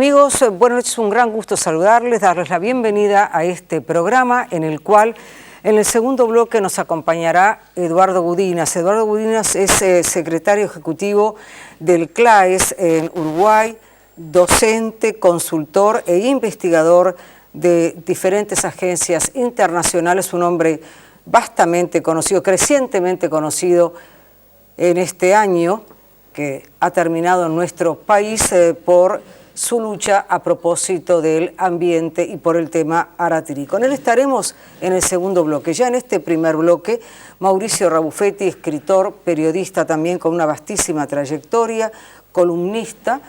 Amigos, bueno, es un gran gusto saludarles, darles la bienvenida a este programa en el cual en el segundo bloque nos acompañará Eduardo Gudinas. Eduardo Gudinas es secretario ejecutivo del CLAES en Uruguay, docente, consultor e investigador de diferentes agencias internacionales, un hombre vastamente conocido, crecientemente conocido en este año que ha terminado en nuestro país por su lucha a propósito del ambiente y por el tema Aratiri. Con él estaremos en el segundo bloque. Ya en este primer bloque, Mauricio Rabufetti, escritor, periodista también con una vastísima trayectoria, columnista,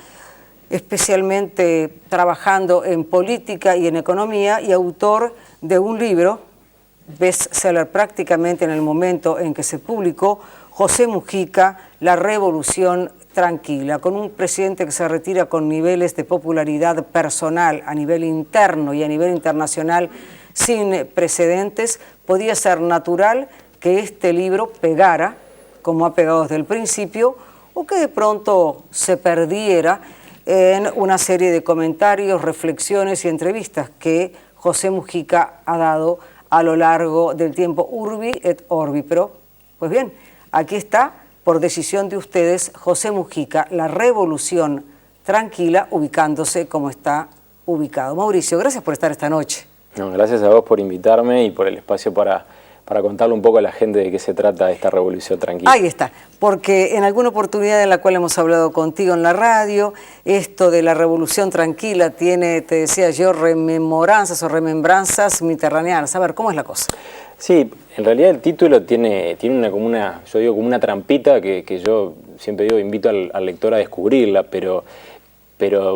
especialmente trabajando en política y en economía, y autor de un libro, bestseller prácticamente en el momento en que se publicó, José Mujica, La Revolución Tranquila, con un presidente que se retira con niveles de popularidad personal a nivel interno y a nivel internacional sin precedentes. Podía ser natural que este libro pegara, como ha pegado desde el principio, o que de pronto se perdiera en una serie de comentarios, reflexiones y entrevistas que José Mujica ha dado a lo largo del tiempo, urbi et orbi. Pero, pues bien, aquí está, por decisión de ustedes, José Mujica, La Revolución Tranquila, ubicándose como está ubicado. Mauricio, gracias por estar esta noche. No, gracias a vos por invitarme y por el espacio para contarle un poco a la gente de qué se trata esta Revolución Tranquila. Ahí está, porque en alguna oportunidad en la cual hemos hablado contigo en la radio, esto de la Revolución Tranquila tiene, te decía yo, rememoranzas o remembranzas mediterráneas. A ver, ¿cómo es la cosa? Sí, en realidad el título tiene como una trampita que yo siempre digo, invito al lector a descubrirla, pero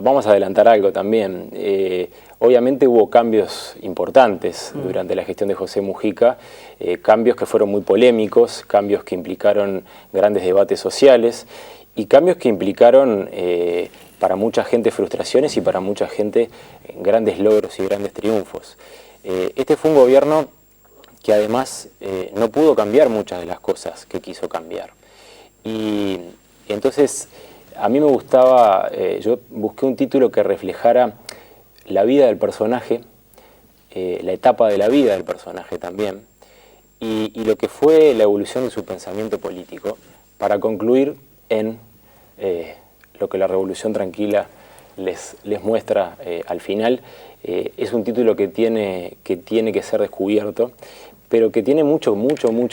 vamos a adelantar algo también. Obviamente hubo cambios importantes durante la gestión de José Mujica, cambios que fueron muy polémicos, cambios que implicaron grandes debates sociales y cambios que implicaron para mucha gente frustraciones y para mucha gente grandes logros y grandes triunfos. Este fue un gobierno que además no pudo cambiar muchas de las cosas que quiso cambiar. Y entonces a mí me gustaba, yo busqué un título que reflejara la vida del personaje, la etapa de la vida del personaje también, y lo que fue la evolución de su pensamiento político, para concluir en lo que la Revolución Tranquila les muestra al final. Es un título que tiene que ser descubierto, pero que tiene mucho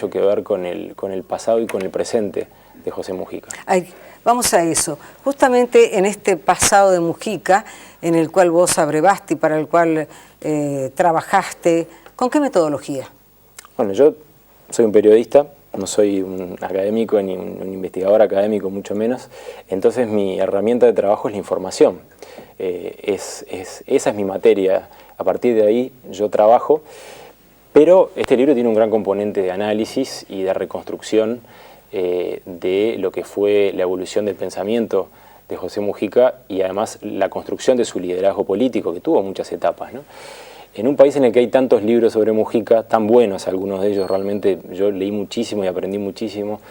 que ver con el pasado y con el presente de José Mujica. Ay, vamos a eso. Justamente en este pasado de Mujica, en el cual vos abrevaste y para el cual trabajaste, ¿con qué metodología? Bueno, yo soy un periodista, no soy un académico ni un investigador académico, mucho menos. Entonces mi herramienta de trabajo es la información. Esa es mi materia. A partir de ahí yo trabajo. Pero este libro tiene un gran componente de análisis y de reconstrucción de lo que fue la evolución del pensamiento de José Mujica y además la construcción de su liderazgo político, que tuvo muchas etapas, ¿no? En un país en el que hay tantos libros sobre Mujica, tan buenos algunos de ellos, realmente yo leí muchísimo y aprendí muchísimo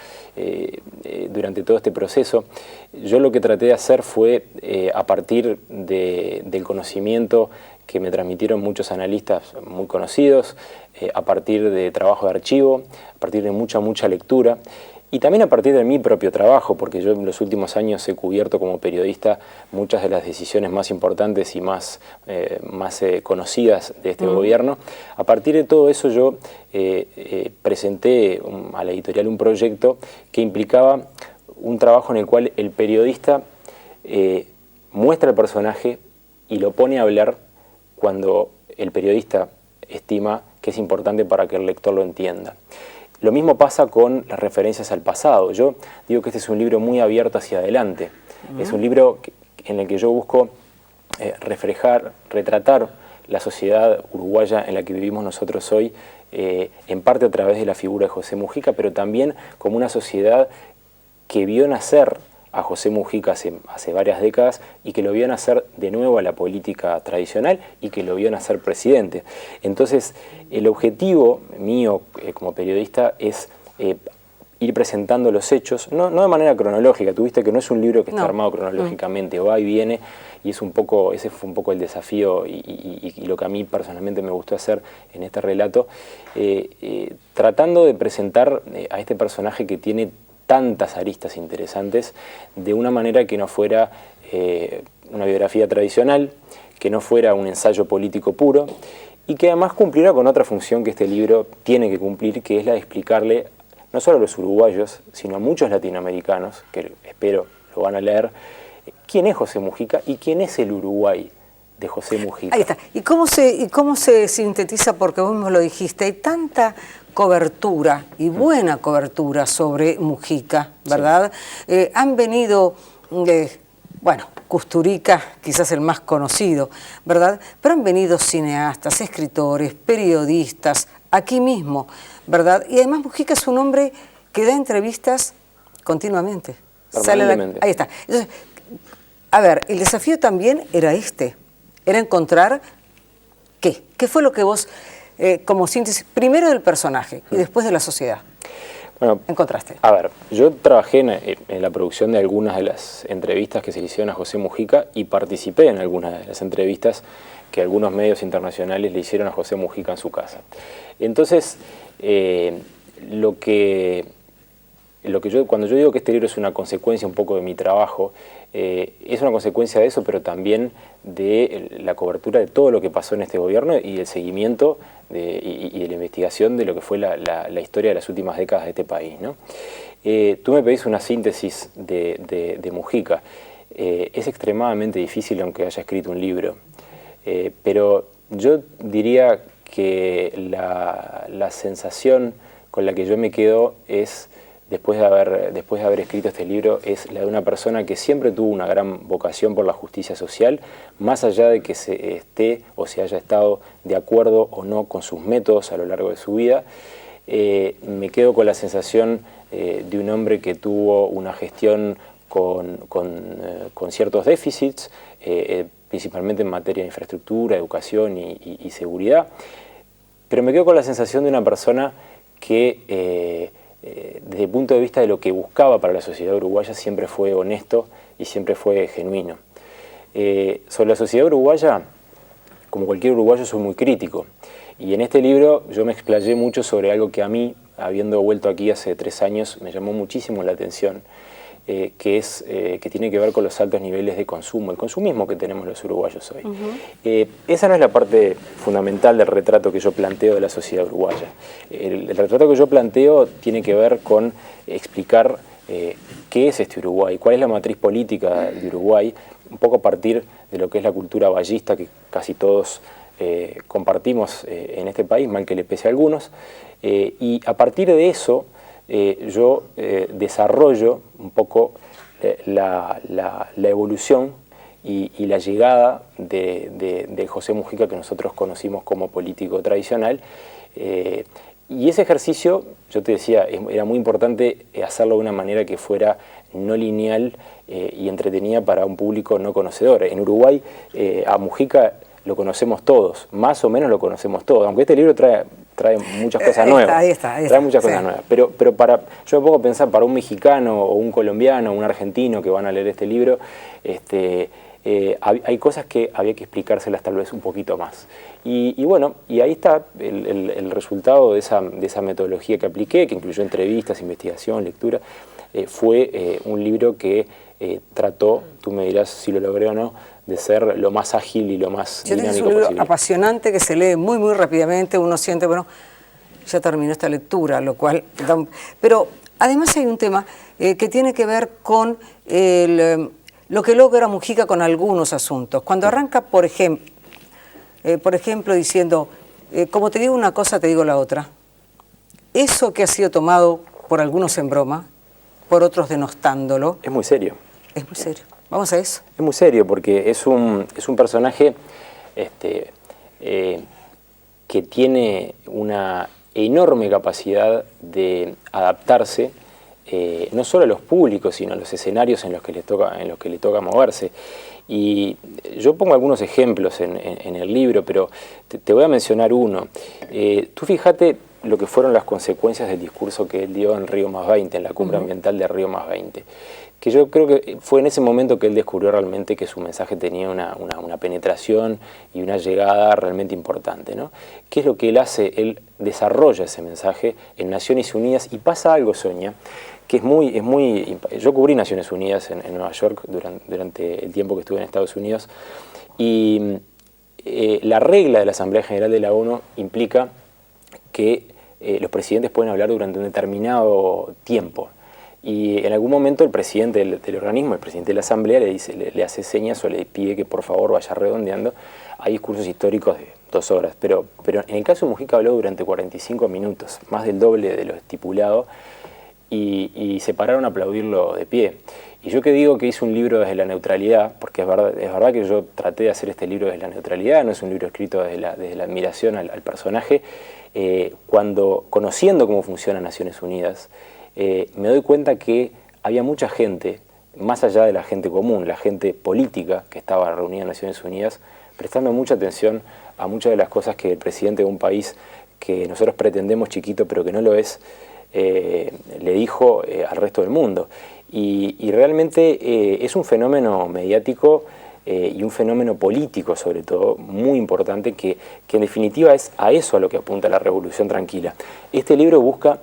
durante todo este proceso, yo lo que traté de hacer fue, a partir del conocimiento que me transmitieron muchos analistas muy conocidos, a partir de trabajo de archivo, a partir de mucha lectura, y también a partir de mi propio trabajo, porque yo en los últimos años he cubierto como periodista muchas de las decisiones más importantes y más conocidas de este gobierno. A partir de todo eso yo presenté a la editorial un proyecto que implicaba un trabajo en el cual el periodista muestra el personaje y lo pone a hablar cuando el periodista estima que es importante para que el lector lo entienda. Lo mismo pasa con las referencias al pasado. Yo digo que este es un libro muy abierto hacia adelante. Es un libro en el que yo busco retratar la sociedad uruguaya en la que vivimos nosotros hoy, en parte a través de la figura de José Mujica, pero también como una sociedad que vio nacer a José Mujica hace varias décadas y que lo vio nacer de nuevo a la política tradicional y que lo vio nacer presidente. Entonces, el objetivo mío como periodista es ir presentando los hechos, no de manera cronológica. Tuviste que no es un libro que está armado cronológicamente, va y viene, y ese fue un poco el desafío y lo que a mí personalmente me gustó hacer en este relato, tratando de presentar a este personaje que tiene tantas aristas interesantes de una manera que no fuera una biografía tradicional, que no fuera un ensayo político puro, y que además cumpliera con otra función que este libro tiene que cumplir, que es la de explicarle no solo a los uruguayos, sino a muchos latinoamericanos, que espero lo van a leer, quién es José Mujica y quién es el Uruguay de José Mujica. Ahí está. ¿Y cómo se sintetiza? Porque vos mismo lo dijiste, hay tanta cobertura y buena cobertura sobre Mujica, ¿verdad? Sí. Han venido, bueno, Kusturica, quizás el más conocido, ¿verdad? Pero han venido cineastas, escritores, periodistas, aquí mismo, ¿verdad? Y además Mujica es un hombre que da entrevistas continuamente. Permanentemente. Ahí está. Entonces, a ver, el desafío también era era encontrar qué fue lo que vos, como síntesis, primero del personaje y después de la sociedad, encontraste. A ver, yo trabajé en la producción de algunas de las entrevistas que se le hicieron a José Mujica y participé en algunas de las entrevistas que algunos medios internacionales le hicieron a José Mujica en su casa. Entonces, cuando yo digo que este libro es una consecuencia un poco de mi trabajo, es una consecuencia de eso, pero también de la cobertura de todo lo que pasó en este gobierno y el seguimiento y de la investigación de lo que fue la historia de las últimas décadas de este país, ¿no? Tú me pedís una síntesis de Mujica. Es extremadamente difícil, aunque haya escrito un libro, pero yo diría que la sensación con la que yo me quedo es, después de haber escrito este libro, es la de una persona que siempre tuvo una gran vocación por la justicia social, más allá de que se esté o se haya estado de acuerdo o no con sus métodos a lo largo de su vida. Me quedo con la sensación de un hombre que tuvo una gestión con ciertos déficits, principalmente en materia de infraestructura, educación y seguridad, pero me quedo con la sensación de una persona que desde el punto de vista de lo que buscaba para la sociedad uruguaya siempre fue honesto y siempre fue genuino. Sobre la sociedad uruguaya, como cualquier uruguayo, soy muy crítico, y en este libro yo me explayé mucho sobre algo que a mí, habiendo vuelto aquí hace 3 años, me llamó muchísimo la atención, que tiene que ver con los altos niveles de consumo, el consumismo que tenemos los uruguayos hoy. Esa no es la parte fundamental del retrato que yo planteo de la sociedad uruguaya. El retrato que yo planteo tiene que ver con explicar qué es este Uruguay, cuál es la matriz política de Uruguay, un poco a partir de lo que es la cultura vallista que casi todos compartimos en este país, mal que le pese a algunos, y a partir de eso yo desarrollo un poco la evolución y la llegada de José Mujica, que nosotros conocimos como político tradicional. Y ese ejercicio, yo te decía, era muy importante hacerlo de una manera que fuera no lineal y entretenida para un público no conocedor. En Uruguay a Mujica lo conocemos todos, más o menos lo conocemos todos, aunque este libro trae muchas cosas nuevas. Ahí está. Trae muchas cosas nuevas. Pero yo me pongo a pensar, para un mexicano o un colombiano o un argentino que van a leer este libro, hay cosas que había que explicárselas tal vez un poquito más. Y bueno, y ahí está el resultado de esa metodología que apliqué, que incluyó entrevistas, investigación, lectura. Fue un libro que trató, tú me dirás si lo logré o no, de ser lo más ágil y lo más dinámico posible. Es un libro apasionante que se lee muy, muy rápidamente. Uno siente, bueno, ya terminó esta lectura, lo cual... Pero además hay un tema que tiene que ver con lo que logra Mujica con algunos asuntos. Cuando arranca, por ejemplo, diciendo, como te digo una cosa, te digo la otra. Eso que ha sido tomado por algunos en broma, por otros denostándolo... Es muy serio. Es muy serio. Vamos a eso. Es muy serio porque es un personaje que tiene una enorme capacidad de adaptarse no solo a los públicos, sino a los escenarios en los que le toca moverse. Y yo pongo algunos ejemplos en el libro, pero te voy a mencionar uno. Tú fíjate lo que fueron las consecuencias del discurso que él dio en Río +20, en la cumbre ambiental de Río +20. Que yo creo que fue en ese momento que él descubrió realmente que su mensaje tenía una penetración y una llegada realmente importante, ¿no? ¿Qué es lo que él hace? Él desarrolla ese mensaje en Naciones Unidas y pasa algo, Sonia, que es muy... Yo cubrí Naciones Unidas en Nueva York durante el tiempo que estuve en Estados Unidos y la regla de la Asamblea General de la ONU implica que los presidentes pueden hablar durante un determinado tiempo. Y en algún momento el presidente del organismo, el presidente de la Asamblea, le hace señas o le pide que por favor vaya redondeando. Hay discursos históricos de 2 horas, pero en el caso de Mujica habló durante 45 minutos, más del doble de lo estipulado, y se pararon a aplaudirlo de pie. Y yo que digo que hice un libro desde la neutralidad, porque es verdad que yo traté de hacer este libro desde la neutralidad, no es un libro escrito desde la admiración al personaje, conociendo cómo funciona Naciones Unidas, me doy cuenta que había mucha gente, más allá de la gente común, la gente política que estaba reunida en Naciones Unidas, prestando mucha atención a muchas de las cosas que el presidente de un país que nosotros pretendemos chiquito pero que no lo es, le dijo al resto del mundo. Y realmente es un fenómeno mediático y un fenómeno político, sobre todo, muy importante, que en definitiva es a eso a lo que apunta la Revolución Tranquila. Este libro busca,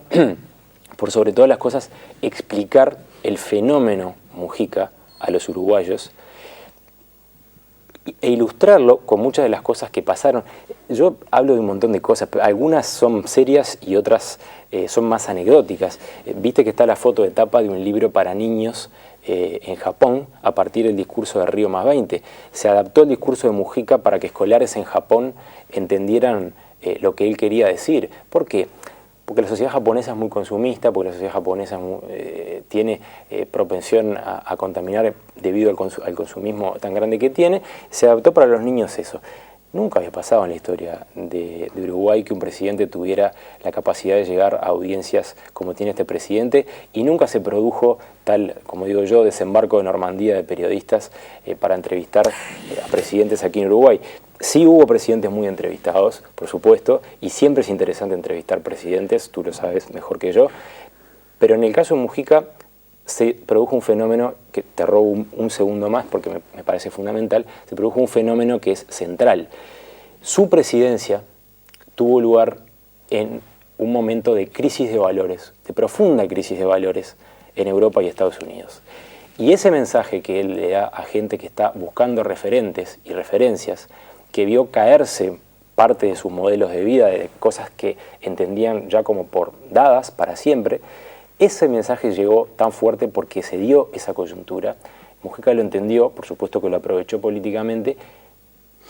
por sobre todas las cosas, explicar el fenómeno Mujica a los uruguayos e ilustrarlo con muchas de las cosas que pasaron. Yo hablo de un montón de cosas, pero algunas son serias y otras son más anecdóticas. Viste que está la foto de tapa de un libro para niños en Japón a partir del discurso de Río +20. Se adaptó el discurso de Mujica para que escolares en Japón entendieran lo que él quería decir. ¿Por qué? Porque la sociedad japonesa es muy consumista, porque la sociedad japonesa tiene propensión a contaminar debido al consumismo tan grande que tiene. Se adaptó para los niños eso. Nunca había pasado en la historia de Uruguay que un presidente tuviera la capacidad de llegar a audiencias como tiene este presidente, y nunca se produjo tal, como digo yo, desembarco de Normandía de periodistas para entrevistar a presidentes aquí en Uruguay. Sí hubo presidentes muy entrevistados, por supuesto, y siempre es interesante entrevistar presidentes, tú lo sabes mejor que yo, pero en el caso de Mujica se produjo un fenómeno que te robo un segundo más porque me parece fundamental. Se produjo un fenómeno que es central. Su presidencia tuvo lugar en un momento de crisis de valores, de profunda crisis de valores en Europa y Estados Unidos. Y ese mensaje que él le da a gente que está buscando referentes y referencias, que vio caerse parte de sus modelos de vida, de cosas que entendían ya como por dadas para siempre, ese mensaje llegó tan fuerte porque se dio esa coyuntura. Mujica lo entendió, por supuesto que lo aprovechó políticamente,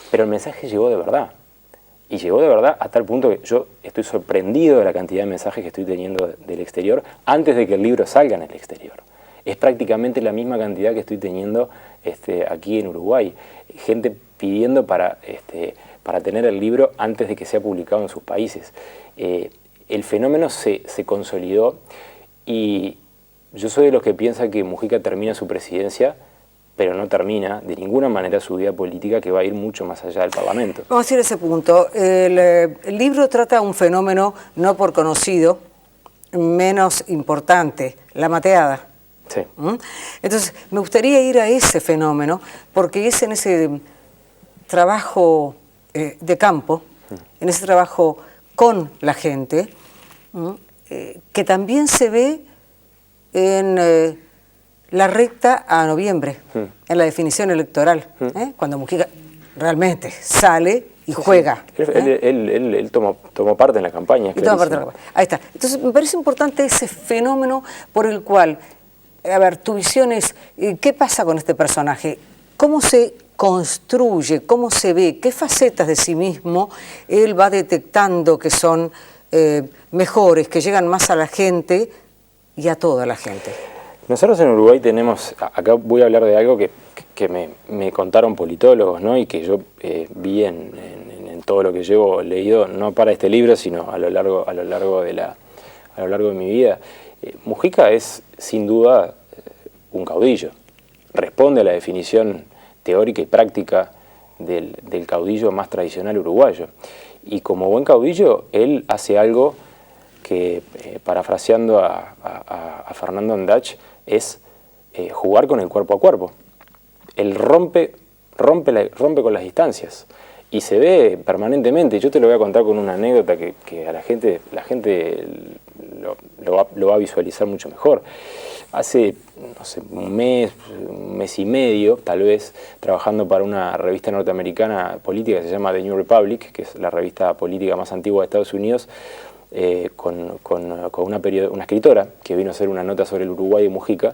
pero el mensaje llegó de verdad. Y llegó de verdad a tal punto que yo estoy sorprendido de la cantidad de mensajes que estoy teniendo del exterior antes de que el libro salga en el exterior. Es prácticamente la misma cantidad que estoy teniendo aquí en Uruguay. Gente pidiendo para tener el libro antes de que sea publicado en sus países. El fenómeno se consolidó. Y yo soy de los que piensa que Mujica termina su presidencia, pero no termina de ninguna manera su vida política, que va a ir mucho más allá del Parlamento. Vamos a ir a ese punto. El libro trata un fenómeno no por conocido, menos importante, la mateada. Sí. Entonces, me gustaría ir a ese fenómeno, porque es en ese trabajo de campo, en ese trabajo con la gente, que también se ve en la recta a noviembre, en la definición electoral, cuando Mujica realmente sale y juega. Sí. Él tomó parte en la campaña. Ahí está. Entonces, me parece importante ese fenómeno por el cual, a ver, tu visión es, ¿qué pasa con este personaje? ¿Cómo se construye? ¿Cómo se ve? ¿Qué facetas de sí mismo él va detectando que son mejores, que llegan más a la gente y a toda la gente? Nosotros en Uruguay tenemos, acá voy a hablar de algo que me contaron politólogos, ¿no? Y que yo vi en todo lo que llevo leído, no para este libro, sino a lo largo de mi vida. Mujica es sin duda un caudillo, responde a la definición teórica y práctica del caudillo más tradicional uruguayo. Y como buen caudillo, él hace algo que, parafraseando a Fernando Ondach, es jugar con el cuerpo a cuerpo. Él rompe con las distancias y se ve permanentemente. Yo te lo voy a contar con una anécdota que a la gente lo va a visualizar mucho mejor. Hace, no sé, un mes y medio, tal vez, trabajando para una revista norteamericana política que se llama The New Republic, que es la revista política más antigua de Estados Unidos, con una escritora que vino a hacer una nota sobre el Uruguay de Mujica.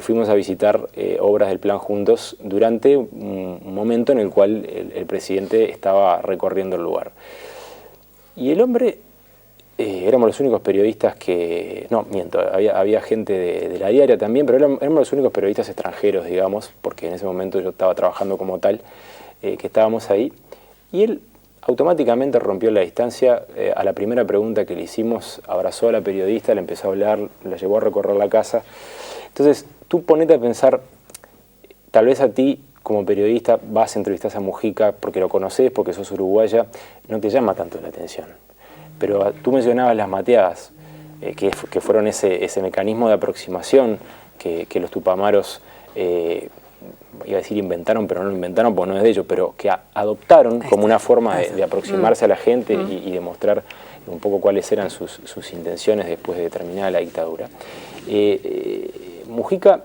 Fuimos a visitar obras del Plan Juntos durante un momento en el cual el presidente estaba recorriendo el lugar. Y el hombre, éramos los únicos periodistas que... No, miento, había gente de la diaria también, pero éramos los únicos periodistas extranjeros, digamos, porque en ese momento yo estaba trabajando como tal, que estábamos ahí. Y él automáticamente rompió la distancia. A la primera pregunta que le hicimos, abrazó a la periodista, le empezó a hablar, la llevó a recorrer la casa. Entonces, tú ponete a pensar, tal vez a ti como periodista vas, entrevistas a Mujica porque lo conoces, porque sos uruguaya, no te llama tanto la atención. Pero tú mencionabas las mateadas, que fueron ese mecanismo de aproximación que los tupamaros, iba a decir inventaron, pero no lo inventaron porque no es de ellos, pero que adoptaron como una forma de aproximarse a la gente y de mostrar un poco cuáles eran sus intenciones después de terminar la dictadura. Mujica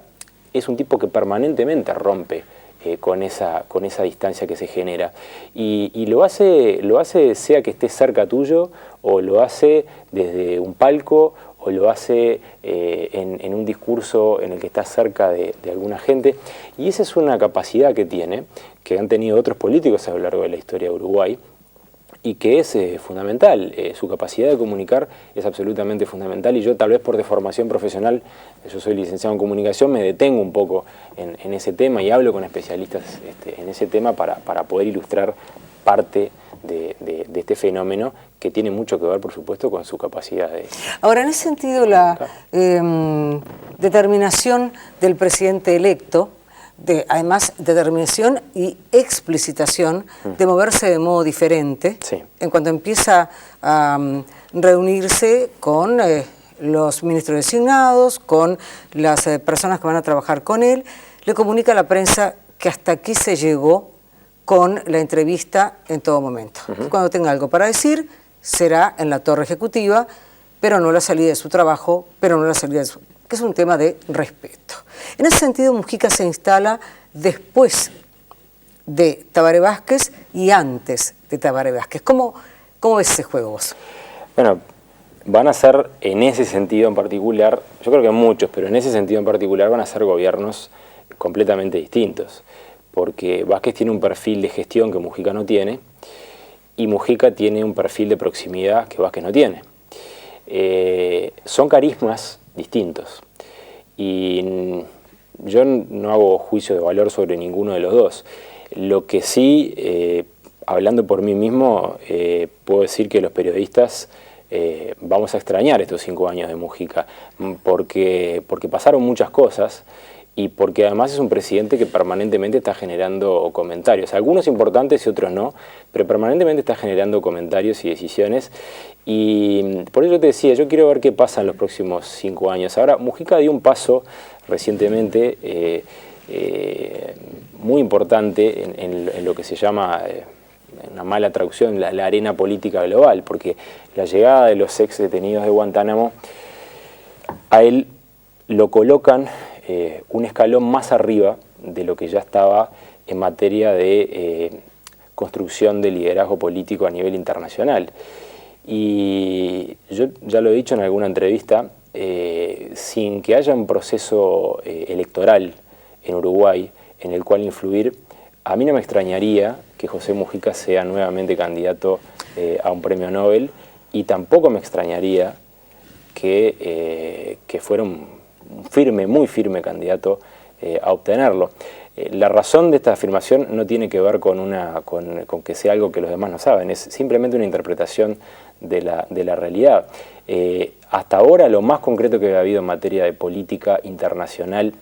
es un tipo que permanentemente rompe con esa distancia que se genera y lo hace sea que esté cerca tuyo o lo hace desde un palco o lo hace en un discurso en el que está cerca de alguna gente, y esa es una capacidad que tiene, que han tenido otros políticos a lo largo de la historia de Uruguay, y que es fundamental. Su capacidad de comunicar es absolutamente fundamental, y yo tal vez por deformación profesional, yo soy licenciado en comunicación, me detengo un poco en ese tema y hablo con especialistas en ese tema para poder ilustrar parte de este fenómeno que tiene mucho que ver, por supuesto, con su capacidad de... Ahora, en ese sentido, la determinación del presidente electo, además determinación y explicitación de moverse de modo diferente, sí, en cuanto empieza a reunirse con los ministros designados, con las personas que van a trabajar con él, le comunica a la prensa que hasta aquí se llegó con la entrevista en todo momento. Cuando tenga algo para decir, será en la torre ejecutiva, pero no la salida de su trabajo, pero no la salida de su... que es un tema de respeto. En ese sentido, Mujica se instala después de Tabaré Vázquez y antes de Tabaré Vázquez. ¿Cómo ves ese juego vos? Bueno, van a ser, en ese sentido en particular, yo creo que muchos, pero en ese sentido en particular van a ser gobiernos completamente distintos, porque Vázquez tiene un perfil de gestión que Mujica no tiene, y Mujica tiene un perfil de proximidad que Vázquez no tiene. Son carismas distintos, y yo no hago juicio de valor sobre ninguno de los dos. Lo que sí, hablando por mí mismo, puedo decir que los periodistas vamos a extrañar estos 5 años de Mujica, porque pasaron muchas cosas, y porque además es un presidente que permanentemente está generando comentarios, algunos importantes y otros no, pero permanentemente está generando comentarios y decisiones, y por eso te decía, yo quiero ver qué pasa en los próximos 5 años. Ahora, Mujica dio un paso recientemente muy importante en lo que se llama, una mala traducción, la arena política global, porque la llegada de los ex detenidos de Guantánamo, a él lo colocan un escalón más arriba de lo que ya estaba en materia de construcción de liderazgo político a nivel internacional. Y yo ya lo he dicho en alguna entrevista, sin que haya un proceso electoral en Uruguay en el cual influir, a mí no me extrañaría que José Mujica sea nuevamente candidato a un premio Nobel, y tampoco me extrañaría que fuera un muy firme candidato a obtenerlo. La razón de esta afirmación no tiene que ver con que sea algo que los demás no saben, es simplemente una interpretación de la realidad. Hasta ahora lo más concreto que ha habido en materia de política internacional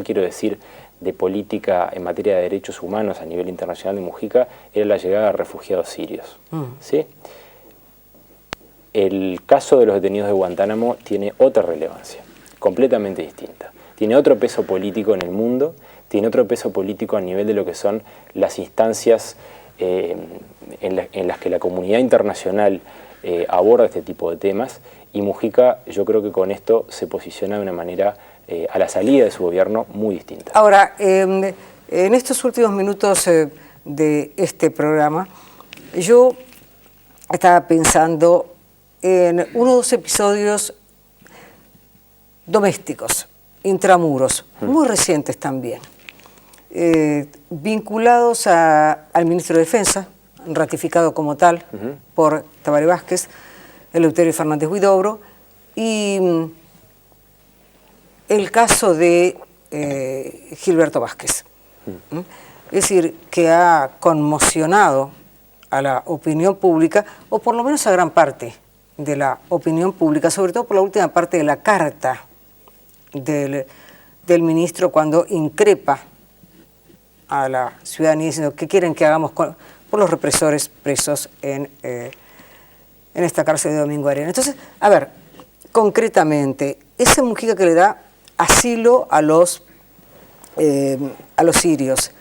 quiero decir de política en materia de derechos humanos a nivel internacional de Mujica, era la llegada de refugiados sirios. ¿Sí? el caso de los detenidos de Guantánamo tiene otra relevancia, completamente distinta. Tiene otro peso político en el mundo, tiene otro peso político a nivel de lo que son las instancias en las que la comunidad internacional aborda este tipo de temas, y Mujica yo creo que con esto se posiciona de una manera a la salida de su gobierno muy distinta. Ahora, en estos últimos minutos de este programa, yo estaba pensando en uno o dos episodios domésticos, intramuros, muy recientes también, vinculados al ministro de Defensa, ratificado como tal por Tabaré Vázquez, Eleuterio Fernández Huidobro, y el caso de Gilberto Vázquez. Es decir, que ha conmocionado a la opinión pública, o por lo menos a gran parte de la opinión pública, sobre todo por la última parte de la carta del ministro cuando increpa a la ciudadanía diciendo qué quieren que hagamos por los represores presos en esta cárcel de Domingo Arena. Entonces, a ver, concretamente, ese Mujica que le da asilo a los sirios,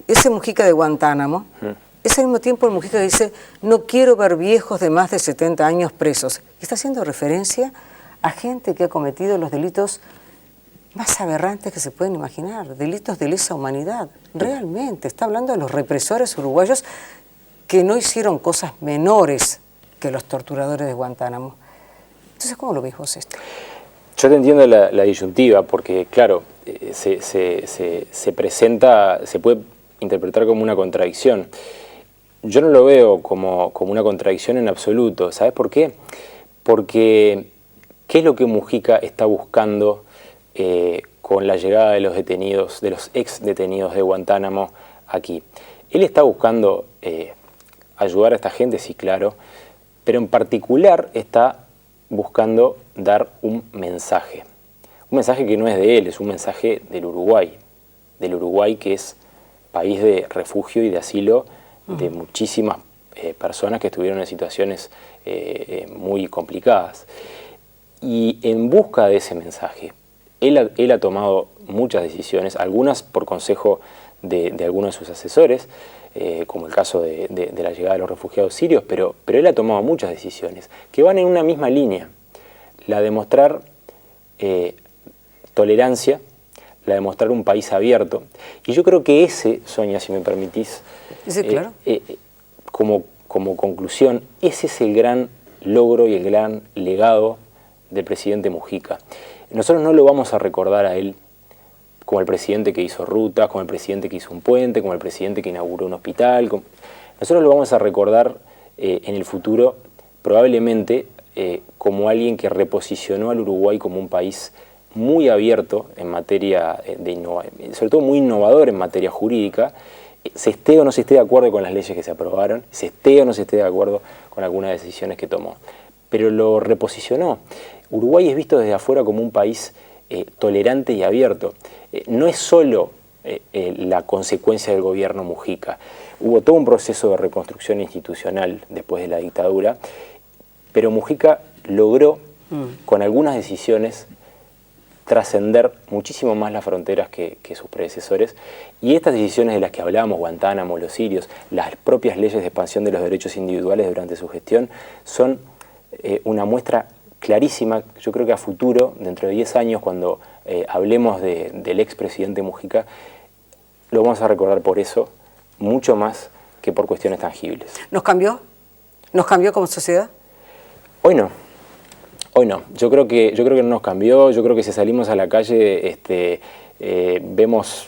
ese Mujica de Guantánamo, es al mismo tiempo el Mujica que dice no quiero ver viejos de más de 70 años presos. Y está haciendo referencia a gente que ha cometido los delitos más aberrantes que se pueden imaginar, delitos de lesa humanidad. Realmente, está hablando de los represores uruguayos que no hicieron cosas menores que los torturadores de Guantánamo. Entonces, ¿cómo lo ves vos esto? Yo te entiendo la disyuntiva, porque claro, se presenta, se puede interpretar como una contradicción. Yo no lo veo como una contradicción en absoluto. ¿Sabes por qué? Porque ¿qué es lo que Mujica está buscando con la llegada de los detenidos, de los ex detenidos de Guantánamo aquí? Él está buscando ayudar a esta gente, sí, claro, pero en particular está buscando dar un mensaje que no es de él, es un mensaje del Uruguay que es país de refugio y de asilo de muchísimas personas que estuvieron en situaciones muy complicadas. Y en busca de ese mensaje, él ha tomado muchas decisiones, algunas por consejo de algunos de sus asesores, como el caso de la llegada de los refugiados sirios, pero él ha tomado muchas decisiones que van en una misma línea, la de mostrar tolerancia, la de mostrar un país abierto. Y yo creo que ese, Sonia, si me permitís, sí, claro. Como conclusión, ese es el gran logro y el gran legado del presidente Mujica. Nosotros no lo vamos a recordar a él como el presidente que hizo rutas, como el presidente que hizo un puente, como el presidente que inauguró un hospital. Nosotros lo vamos a recordar en el futuro probablemente como alguien que reposicionó al Uruguay como un país muy abierto en materia sobre todo muy innovador en materia jurídica, se esté o no se esté de acuerdo con las leyes que se aprobaron, se esté o no se esté de acuerdo con algunas decisiones que tomó, pero lo reposicionó. Uruguay es visto desde afuera como un país tolerante y abierto. No es solo la consecuencia del gobierno Mujica. Hubo todo un proceso de reconstrucción institucional después de la dictadura, pero Mujica logró con algunas decisiones trascender muchísimo más las fronteras que sus predecesores, y estas decisiones de las que hablábamos, Guantánamo, los sirios, las propias leyes de expansión de los derechos individuales durante su gestión, son una muestra clarísima. Yo creo que a futuro, dentro de 10 años, cuando hablemos del expresidente Mujica, lo vamos a recordar por eso, mucho más que por cuestiones tangibles. ¿Nos cambió? ¿Nos cambió como sociedad? Hoy no. Hoy no. Yo creo que no nos cambió. Yo creo que si salimos a la calle tenemos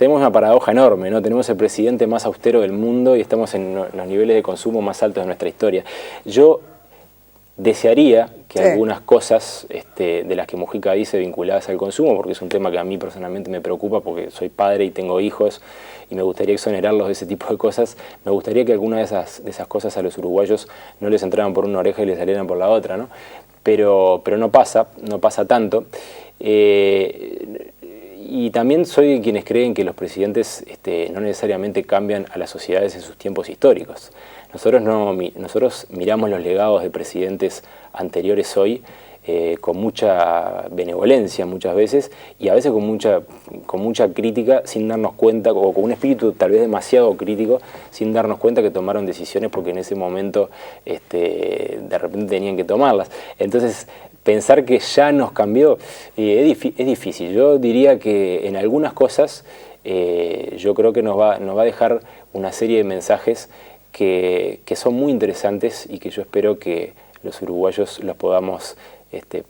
una paradoja enorme, ¿no? Tenemos el presidente más austero del mundo y estamos en los niveles de consumo más altos de nuestra historia. Yo desearía que algunas cosas de las que Mujica dice vinculadas al consumo, porque es un tema que a mí personalmente me preocupa porque soy padre y tengo hijos y me gustaría exonerarlos de ese tipo de cosas, me gustaría que algunas de esas cosas a los uruguayos no les entraran por una oreja y les salieran por la otra, ¿no? Pero no pasa tanto. Y y también soy de quienes creen que los presidentes no necesariamente cambian a las sociedades en sus tiempos históricos. Nosotros miramos los legados de presidentes anteriores hoy con mucha benevolencia muchas veces, y a veces con mucha crítica, sin darnos cuenta, o con un espíritu tal vez demasiado crítico, sin darnos cuenta que tomaron decisiones porque en ese momento de repente tenían que tomarlas. Entonces, pensar que ya nos cambió es difícil. Yo diría que en algunas cosas yo creo que nos va a dejar una serie de mensajes que son muy interesantes y que yo espero que los uruguayos los podamos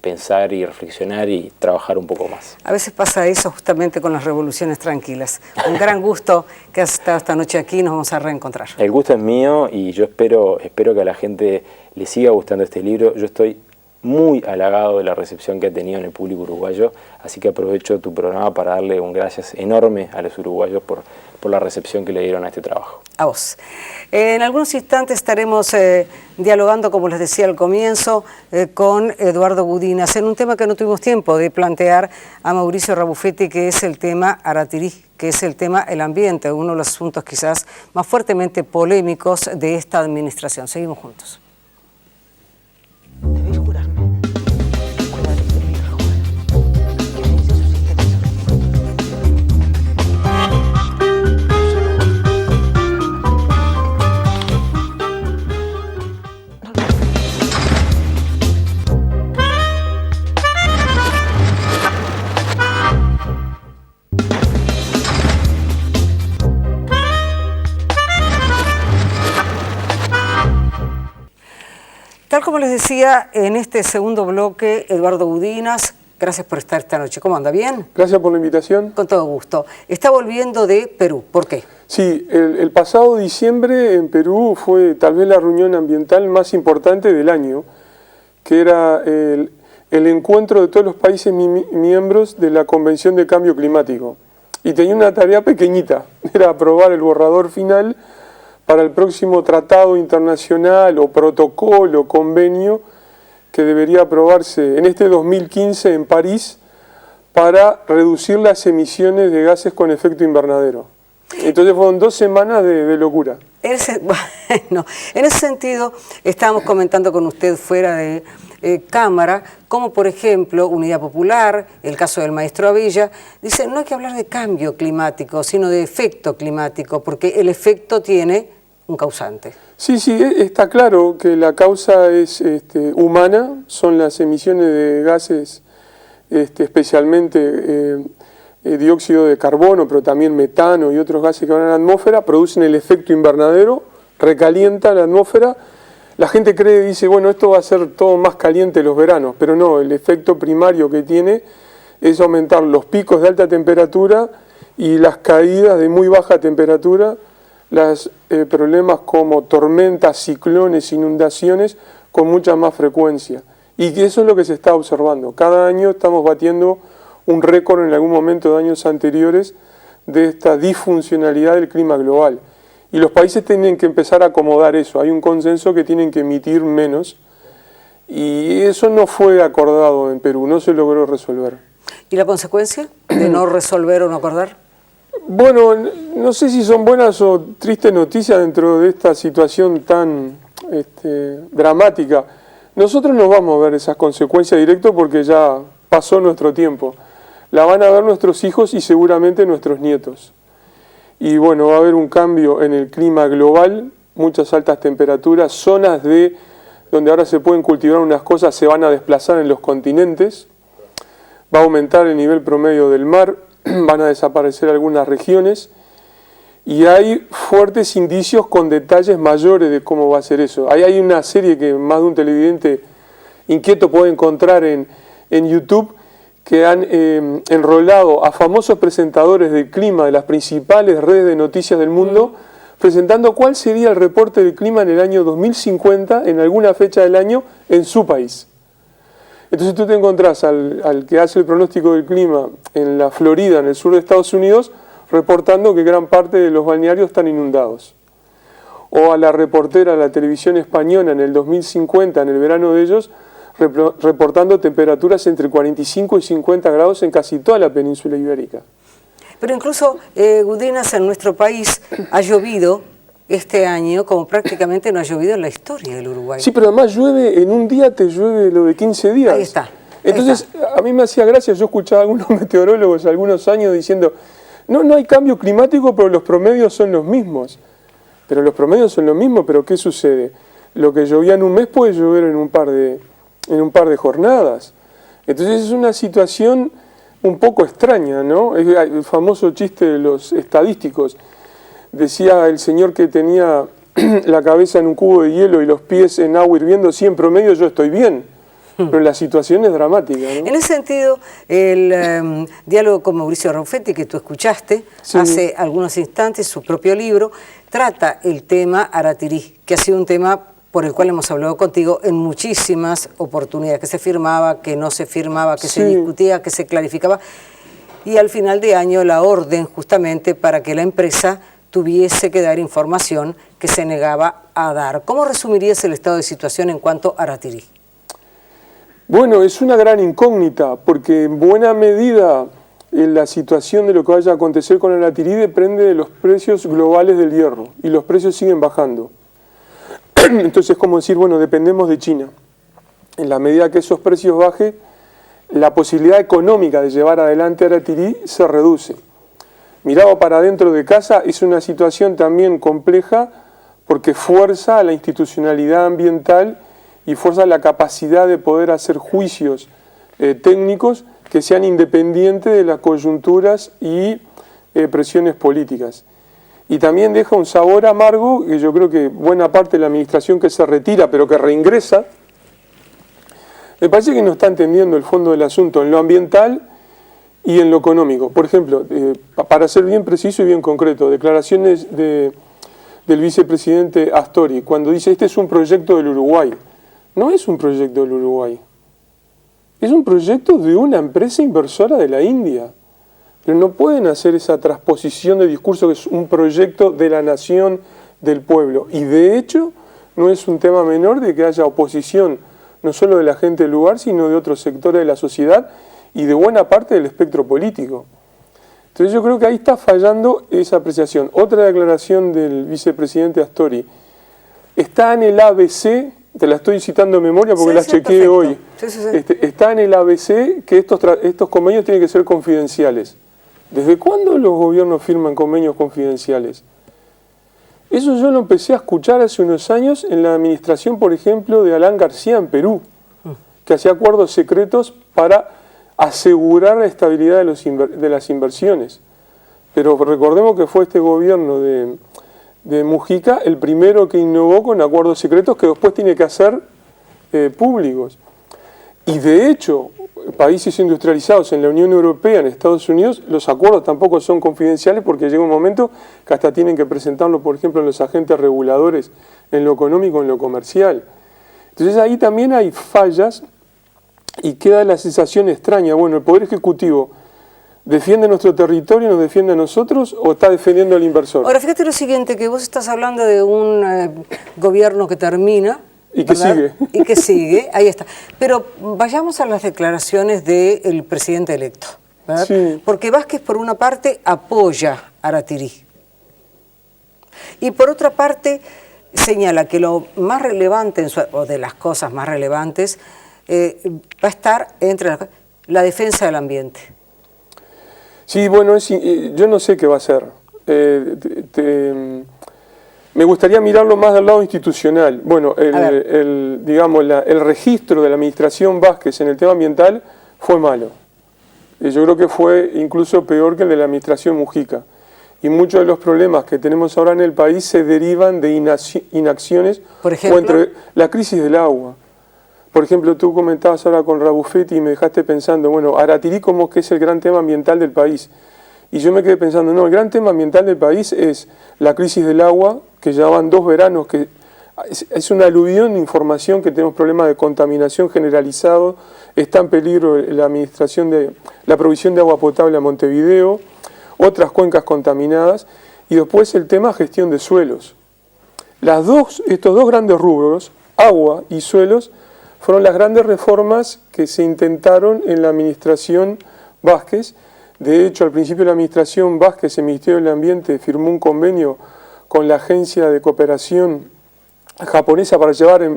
pensar y reflexionar y trabajar un poco más. A veces pasa eso justamente con las revoluciones tranquilas. Un gran gusto que has estado esta noche aquí, nos vamos a reencontrar. El gusto es mío y yo espero que a la gente le siga gustando este libro. Yo estoy muy halagado de la recepción que ha tenido en el público uruguayo, así que aprovecho tu programa para darle un gracias enorme a los uruguayos por la recepción que le dieron a este trabajo. A vos. En algunos instantes estaremos dialogando, como les decía al comienzo, con Eduardo Gudinas, en un tema que no tuvimos tiempo de plantear a Mauricio Rabufetti, que es el tema Aratirí, que es el tema el ambiente, uno de los asuntos quizás más fuertemente polémicos de esta administración. Seguimos juntos. Debes jurarme. Tal como les decía, en este segundo bloque, Eduardo Gudinas, gracias por estar esta noche. ¿Cómo anda? ¿Bien? Gracias por la invitación. Con todo gusto. Está volviendo de Perú. ¿Por qué? Sí, el pasado diciembre en Perú fue tal vez la reunión ambiental más importante del año, que era el encuentro de todos los países miembros de la Convención de Cambio Climático. Y tenía una tarea pequeñita, era aprobar el borrador final para el próximo tratado internacional o protocolo, convenio, que debería aprobarse en este 2015 en París para reducir las emisiones de gases con efecto invernadero. Entonces fueron 2 semanas de locura. Bueno, en ese sentido, estábamos comentando con usted fuera de cámara, como por ejemplo Unidad Popular, el caso del maestro Abella, dice no hay que hablar de cambio climático, sino de efecto climático, porque el efecto tiene un causante. Sí, está claro que la causa es humana, son las emisiones de gases, especialmente dióxido de carbono, pero también metano y otros gases que van a la atmósfera, producen el efecto invernadero, recalienta la atmósfera. La gente cree, dice, bueno, esto va a ser todo más caliente los veranos, pero no, el efecto primario que tiene es aumentar los picos de alta temperatura y las caídas de muy baja temperatura, los problemas como tormentas, ciclones, inundaciones con mucha más frecuencia. Y que eso es lo que se está observando. Cada año estamos batiendo un récord en algún momento de años anteriores de esta disfuncionalidad del clima global. Y los países tienen que empezar a acomodar eso. Hay un consenso que tienen que emitir menos. Y eso no fue acordado en Perú, no se logró resolver. ¿Y la consecuencia de no resolver o no acordar? Bueno, no sé si son buenas o tristes noticias dentro de esta situación tan dramática. Nosotros no vamos a ver esas consecuencias directas porque ya pasó nuestro tiempo. La van a ver nuestros hijos y seguramente nuestros nietos. Y bueno, va a haber un cambio en el clima global, muchas altas temperaturas, zonas donde ahora se pueden cultivar unas cosas se van a desplazar en los continentes, va a aumentar el nivel promedio del mar, van a desaparecer algunas regiones y hay fuertes indicios con detalles mayores de cómo va a ser eso. Ahí hay una serie que más de un televidente inquieto puede encontrar en YouTube que han enrolado a famosos presentadores del clima de las principales redes de noticias del mundo presentando cuál sería el reporte del clima en el año 2050 en alguna fecha del año en su país. Entonces tú te encontrás al que hace el pronóstico del clima en la Florida, en el sur de Estados Unidos, reportando que gran parte de los balnearios están inundados. O a la reportera de la televisión española en el 2050, en el verano de ellos, reportando temperaturas entre 45 y 50 grados en casi toda la península ibérica. Pero incluso, Gudinas, en nuestro país ha llovido este año como prácticamente no ha llovido en la historia del Uruguay. Sí, pero además llueve, en un día te llueve lo de 15 días. Ahí está. Entonces, a mí me hacía gracia, yo escuchaba a algunos meteorólogos algunos años diciendo, no hay cambio climático, pero los promedios son los mismos. Pero los promedios son los mismos, pero ¿qué sucede? Lo que llovía en un mes puede llover en un par de jornadas. Entonces es una situación un poco extraña, ¿no? Es el famoso chiste de los estadísticos. Decía el señor que tenía la cabeza en un cubo de hielo y los pies en agua hirviendo, sí, en promedio yo estoy bien, pero la situación es dramática, ¿no? En ese sentido, el diálogo con Mauricio Raufetti, que tú escuchaste hace algunos instantes, su propio libro, trata el tema Aratirí, que ha sido un tema por el cual hemos hablado contigo en muchísimas oportunidades, que se firmaba, que no se firmaba, que se discutía, que se clarificaba, y al final de año la orden justamente para que la empresa tuviese que dar información que se negaba a dar. ¿Cómo resumirías el estado de situación en cuanto a Aratirí? Bueno, es una gran incógnita, porque en buena medida la situación de lo que vaya a acontecer con Aratirí depende de los precios globales del hierro, y los precios siguen bajando. Entonces es como decir, bueno, dependemos de China. En la medida que esos precios bajen, la posibilidad económica de llevar adelante Aratirí se reduce. Mirado para adentro de casa es una situación también compleja porque fuerza a la institucionalidad ambiental y fuerza la capacidad de poder hacer juicios técnicos que sean independientes de las coyunturas y presiones políticas. Y también deja un sabor amargo, que yo creo que buena parte de la administración que se retira, pero que reingresa, me parece que no está entendiendo el fondo del asunto en lo ambiental y en lo económico. Por ejemplo, para ser bien preciso y bien concreto, declaraciones del vicepresidente Astori, cuando dice este es un proyecto del Uruguay. No es un proyecto del Uruguay, es un proyecto de una empresa inversora de la India. Pero no pueden hacer esa transposición de discurso que es un proyecto de la nación, del pueblo. Y de hecho, no es un tema menor de que haya oposición, no solo de la gente del lugar, sino de otros sectores de la sociedad y de buena parte del espectro político. Entonces yo creo que ahí está fallando esa apreciación. Otra declaración del vicepresidente Astori. Está en el ABC, te la estoy citando en memoria porque la chequeé hoy. Está en el ABC que estos convenios tienen que ser confidenciales. ¿Desde cuándo los gobiernos firman convenios confidenciales? Eso yo lo empecé a escuchar hace unos años en la administración, por ejemplo, de Alan García en Perú, que hacía acuerdos secretos para asegurar la estabilidad de las inversiones. Pero recordemos que fue este gobierno de Mujica el primero que innovó con acuerdos secretos que después tiene que hacer públicos. Y de hecho, países industrializados en la Unión Europea, en Estados Unidos, los acuerdos tampoco son confidenciales porque llega un momento que hasta tienen que presentarlo, por ejemplo, en los agentes reguladores, en lo económico, en lo comercial. Entonces ahí también hay fallas y queda la sensación extraña. Bueno, el Poder Ejecutivo ¿defiende nuestro territorio, nos defiende a nosotros o está defendiendo al inversor? Ahora, fíjate lo siguiente, que vos estás hablando de un gobierno que termina. Y que sigue. Y que sigue, ahí está. Pero vayamos a las declaraciones del presidente electo, ¿verdad? Sí. Porque Vázquez, por una parte, apoya a Aratirí. Y por otra parte, señala que lo más relevante, o de las cosas más relevantes, va a estar entre la defensa del ambiente. Sí, bueno, yo no sé qué va a hacer. Me gustaría mirarlo más del lado institucional. Bueno, el registro de la administración Vázquez en el tema ambiental fue malo. Yo creo que fue incluso peor que el de la administración Mujica. Y muchos de los problemas que tenemos ahora en el país se derivan de inacciones. Por ejemplo, o entre la crisis del agua. Por ejemplo, tú comentabas ahora con Raufetti y me dejaste pensando, bueno, Aratirí como que es el gran tema ambiental del país. Y yo me quedé pensando, no, el gran tema ambiental del país es la crisis del agua, que ya van 2 veranos, que es una aluvión de información que tenemos problemas de contaminación generalizado, está en peligro la provisión de agua potable a Montevideo, otras cuencas contaminadas, y después el tema gestión de suelos. Estos dos grandes rubros, agua y suelos, fueron las grandes reformas que se intentaron en la administración Vázquez. De hecho, al principio de la administración Vázquez, el Ministerio del Ambiente firmó un convenio con la Agencia de Cooperación japonesa para llevar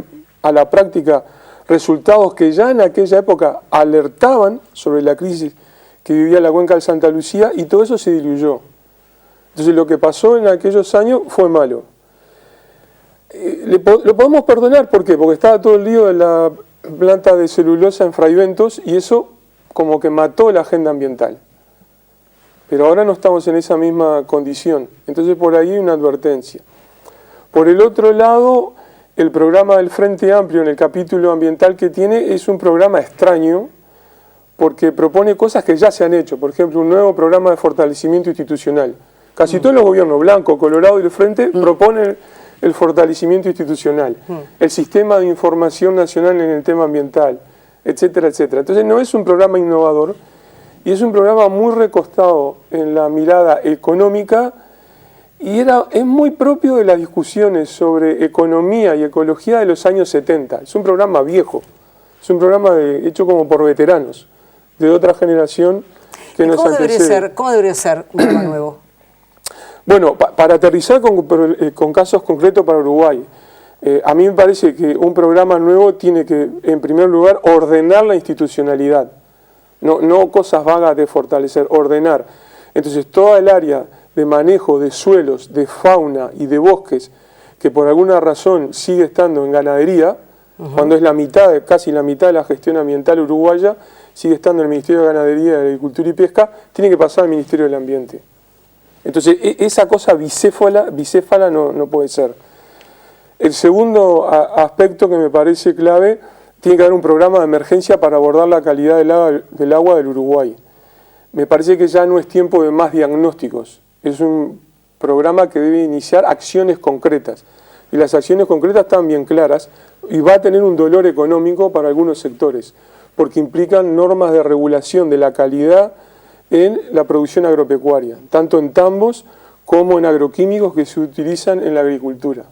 a la práctica resultados que ya en aquella época alertaban sobre la crisis que vivía la cuenca del Santa Lucía, y todo eso se diluyó. Entonces lo que pasó en aquellos años fue malo. Lo podemos perdonar, ¿por qué? Porque estaba todo el lío de la planta de celulosa en Fray Ventos y eso como que mató la agenda ambiental. Pero ahora no estamos en esa misma condición, entonces por ahí hay una advertencia. Por el otro lado, el programa del Frente Amplio en el capítulo ambiental que tiene es un programa extraño porque propone cosas que ya se han hecho, por ejemplo, un nuevo programa de fortalecimiento institucional. Casi todos los gobiernos, Blanco, Colorado y el Frente, proponen el fortalecimiento institucional, el sistema de información nacional en el tema ambiental, etcétera, etcétera. Entonces no es un programa innovador y es un programa muy recostado en la mirada económica y es muy propio de las discusiones sobre economía y ecología de los años 70. Es un programa viejo, es un programa hecho como por veteranos de otra generación que nos antecede. ¿Cómo debería ser un programa nuevo? Bueno, para aterrizar con casos concretos para Uruguay, a mí me parece que un programa nuevo tiene que, en primer lugar, ordenar la institucionalidad, no cosas vagas de fortalecer, ordenar. Entonces, toda el área de manejo de suelos, de fauna y de bosques, que por alguna razón sigue estando en ganadería, cuando es casi la mitad de la gestión ambiental uruguaya, sigue estando en el Ministerio de Ganadería, de Agricultura y Pesca, tiene que pasar al Ministerio del Ambiente. Entonces, esa cosa bicéfala no puede ser. El segundo aspecto que me parece clave, tiene que haber un programa de emergencia para abordar la calidad del agua del Uruguay. Me parece que ya no es tiempo de más diagnósticos. Es un programa que debe iniciar acciones concretas. Y las acciones concretas están bien claras y va a tener un dolor económico para algunos sectores, porque implican normas de regulación de la calidad en la producción agropecuaria, tanto en tambos como en agroquímicos que se utilizan en la agricultura.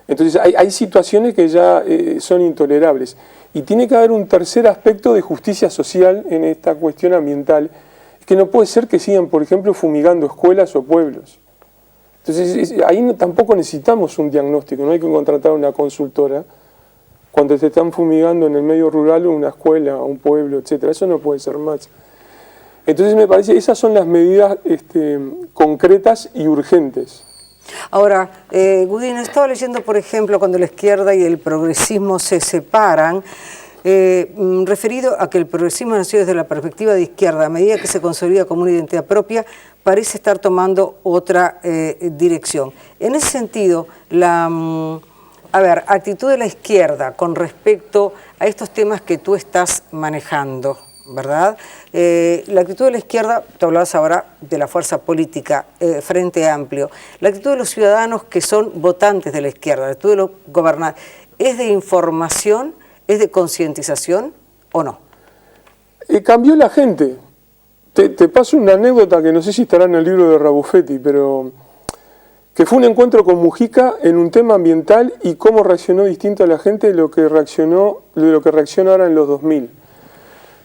Entonces hay situaciones que ya son intolerables. Y tiene que haber un tercer aspecto de justicia social en esta cuestión ambiental, que no puede ser que sigan, por ejemplo, fumigando escuelas o pueblos. Entonces ahí tampoco necesitamos un diagnóstico, no hay que contratar una consultora cuando se están fumigando en el medio rural una escuela, un pueblo, etc. Eso no puede ser más. Entonces me parece que esas son las medidas concretas y urgentes. Ahora, Gudín, estaba leyendo, por ejemplo, cuando la izquierda y el progresismo se separan, referido a que el progresismo nació desde la perspectiva de izquierda, a medida que se consolida como una identidad propia, parece estar tomando otra dirección. En ese sentido, actitud de la izquierda con respecto a estos temas que tú estás manejando, ¿verdad? La actitud de la izquierda, te hablabas ahora de la fuerza política, Frente Amplio, la actitud de los ciudadanos que son votantes de la izquierda, la actitud de los gobernantes, ¿es de información, es de concientización o no? Cambió la gente. Te paso una anécdota que no sé si estará en el libro de Rabufetti, pero que fue un encuentro con Mujica en un tema ambiental y cómo reaccionó distinto a la gente de lo que reacciona ahora en los 2000.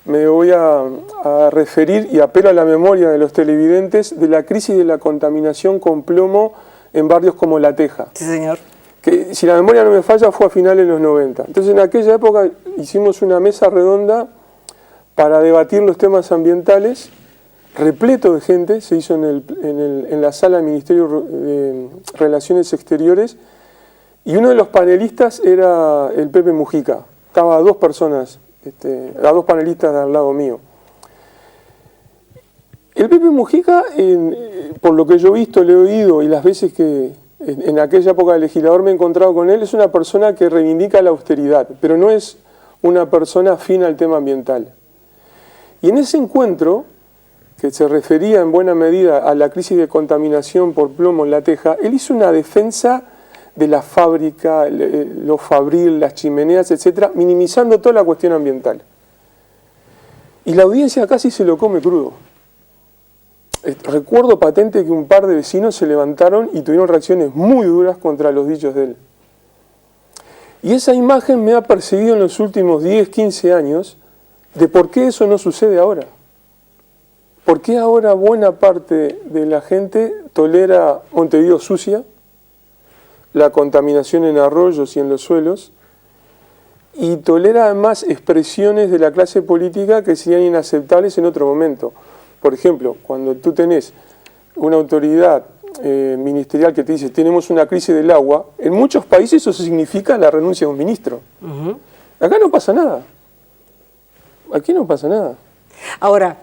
Me voy a referir y apelo a la memoria de los televidentes de la crisis de la contaminación con plomo en barrios como La Teja. Sí, señor. Que si la memoria no me falla fue a finales de los 90. Entonces en aquella época hicimos una mesa redonda para debatir los temas ambientales, repleto de gente, se hizo en la sala del Ministerio de Relaciones Exteriores, y uno de los panelistas era el Pepe Mujica. Estaba a dos personas, a dos panelistas al lado mío. El Pepe Mujica, por lo que yo he visto, le he oído y las veces que en aquella época de legislador me he encontrado con él, es una persona que reivindica la austeridad, pero no es una persona afín al tema ambiental. Y en ese encuentro, que se refería en buena medida a la crisis de contaminación por plomo en La Teja, él hizo una defensa de la fábrica, los fabril, las chimeneas, etcétera, minimizando toda la cuestión ambiental. Y la audiencia casi se lo come crudo. Recuerdo patente que un par de vecinos se levantaron y tuvieron reacciones muy duras contra los dichos de él. Y esa imagen me ha perseguido en los últimos 10, 15 años de por qué eso no sucede ahora. ¿Por qué ahora buena parte de la gente tolera Montevideo sucia, la contaminación en arroyos y en los suelos, y tolera además expresiones de la clase política que serían inaceptables en otro momento? Por ejemplo, cuando tú tenés una autoridad ministerial que te dice tenemos una crisis del agua, en muchos países eso significa la renuncia de un ministro. Acá no pasa nada. Aquí no pasa nada. Ahora,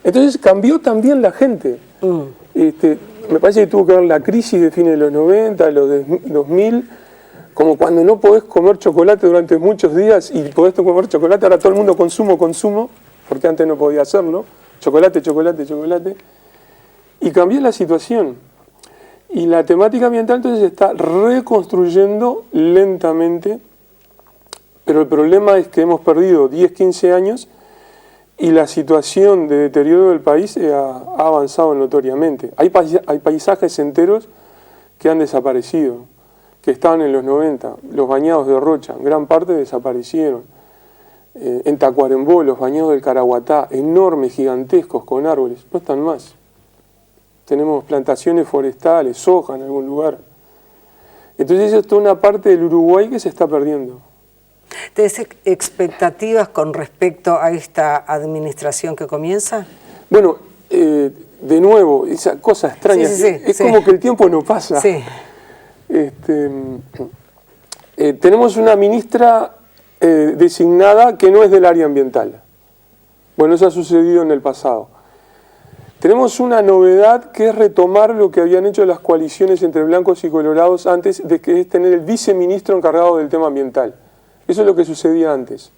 entonces cambió también la gente. Me parece que tuvo que ver la crisis de fines de los 90, los de 2000, como cuando no podés comer chocolate durante muchos días y podés comer chocolate, ahora todo el mundo consumo, porque antes no podía hacerlo, chocolate, y cambió la situación. Y la temática ambiental entonces se está reconstruyendo lentamente, pero el problema es que hemos perdido 10, 15 años y la situación de deterioro del país ha avanzado notoriamente. Hay paisajes enteros que han desaparecido, que estaban en los 90, los bañados de Rocha, gran parte desaparecieron. En Tacuarembó, los bañados del Caraguatá, enormes, gigantescos, con árboles, no están más. Tenemos plantaciones forestales, soja en algún lugar. Entonces eso es toda una parte del Uruguay que se está perdiendo. ¿Tenés expectativas con respecto a esta administración que comienza? Bueno, de nuevo, esa cosa extraña, es como que el tiempo no pasa. Sí. Tenemos una ministra designada que no es del área ambiental. Bueno, eso ha sucedido en el pasado. Tenemos una novedad que es retomar lo que habían hecho las coaliciones entre blancos y colorados antes, de que es tener el viceministro encargado del tema ambiental. Eso es lo que sucedía antes,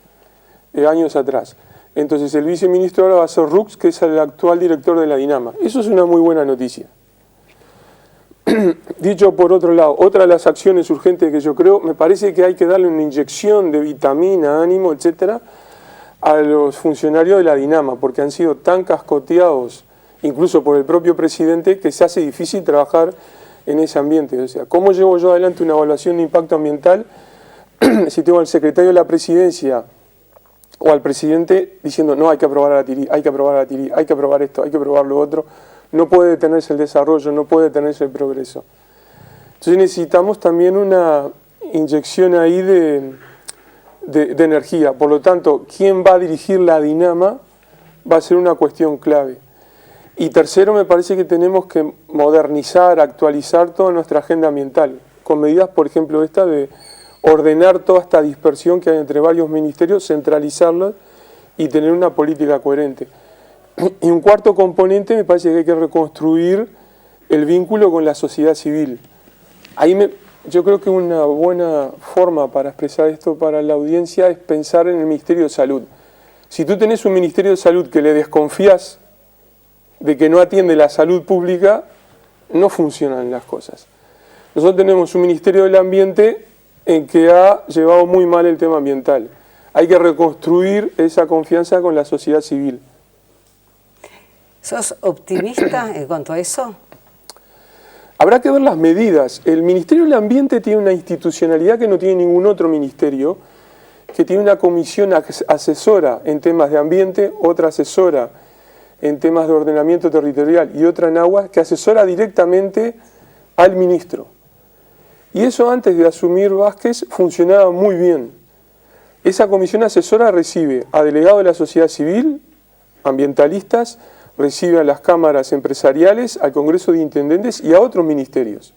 años atrás. Entonces el viceministro ahora va a ser Rux, que es el actual director de la DINAMA. Eso es una muy buena noticia. Dicho por otro lado, otra de las acciones urgentes que yo creo, me parece que hay que darle una inyección de vitamina, ánimo, etcétera, a los funcionarios de la DINAMA, porque han sido tan cascoteados, incluso por el propio presidente, que se hace difícil trabajar en ese ambiente. O sea, ¿cómo llevo yo adelante una evaluación de impacto ambiental si tengo al secretario de la presidencia o al presidente diciendo no, hay que aprobar a la TIRI, hay que aprobar a la TIRI, hay que aprobar esto, hay que aprobar lo otro? No puede detenerse el desarrollo, no puede detenerse el progreso. Entonces necesitamos también una inyección ahí de energía. Por lo tanto, ¿quién va a dirigir la DINAMA? Va a ser una cuestión clave. Y tercero, me parece que tenemos que modernizar, actualizar toda nuestra agenda ambiental, con medidas, por ejemplo, esta de ordenar toda esta dispersión que hay entre varios ministerios, centralizarla y tener una política coherente. Y un cuarto componente, me parece que hay que reconstruir el vínculo con la sociedad civil. Yo creo que una buena forma para expresar esto para la audiencia es pensar en el Ministerio de Salud. Si tú tenés un Ministerio de Salud que le desconfías de que no atiende la salud pública, no funcionan las cosas. Nosotros tenemos un Ministerio del Ambiente en que ha llevado muy mal el tema ambiental. Hay que reconstruir esa confianza con la sociedad civil. ¿Sos optimista en cuanto a eso? Habrá que ver las medidas. El Ministerio del Ambiente tiene una institucionalidad que no tiene ningún otro ministerio, que tiene una comisión asesora en temas de ambiente, otra asesora en temas de ordenamiento territorial y otra en agua, que asesora directamente al ministro. Y eso antes de asumir Vázquez funcionaba muy bien. Esa comisión asesora recibe a delegados de la sociedad civil, ambientalistas, recibe a las cámaras empresariales, al Congreso de Intendentes y a otros ministerios.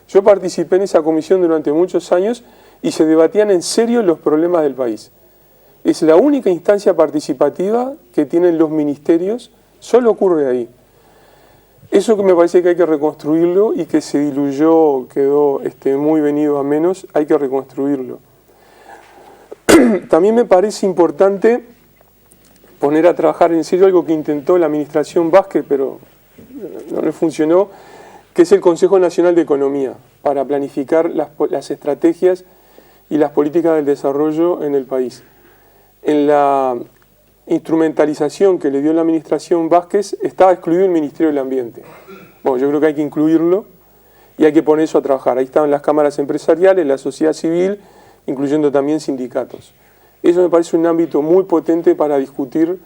Yo participé en esa comisión durante muchos años y se debatían en serio los problemas del país. Es la única instancia participativa que tienen los ministerios, solo ocurre ahí. Eso que me parece que hay que reconstruirlo y que se diluyó, quedó muy venido a menos, hay que reconstruirlo. También me parece importante poner a trabajar en serio algo que intentó la administración Vázquez, pero no le funcionó, que es el Consejo Nacional de Economía, para planificar las estrategias y las políticas del desarrollo en el país. En la instrumentalización que le dio la administración Vázquez estaba excluido el Ministerio del Ambiente. Bueno, yo creo que hay que incluirlo y hay que poner eso a trabajar. Ahí estaban las cámaras empresariales, la sociedad civil incluyendo también sindicatos. Eso me parece un ámbito muy potente para discutir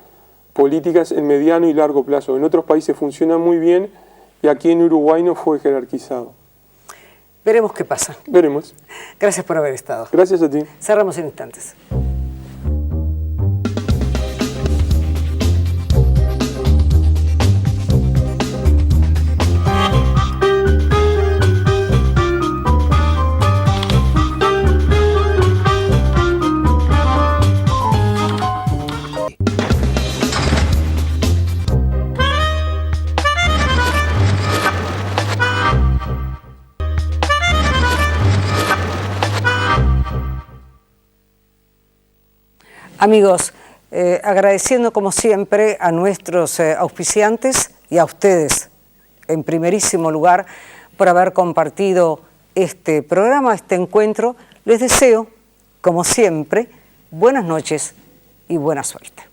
políticas en mediano y largo plazo. En otros países funciona muy bien y aquí en Uruguay no fue jerarquizado. Veremos qué pasa. Veremos. Gracias por haber estado. Gracias a ti. Cerramos en instantes. Amigos, agradeciendo como siempre a nuestros auspiciantes y a ustedes en primerísimo lugar por haber compartido este programa, este encuentro, les deseo, como siempre, buenas noches y buena suerte.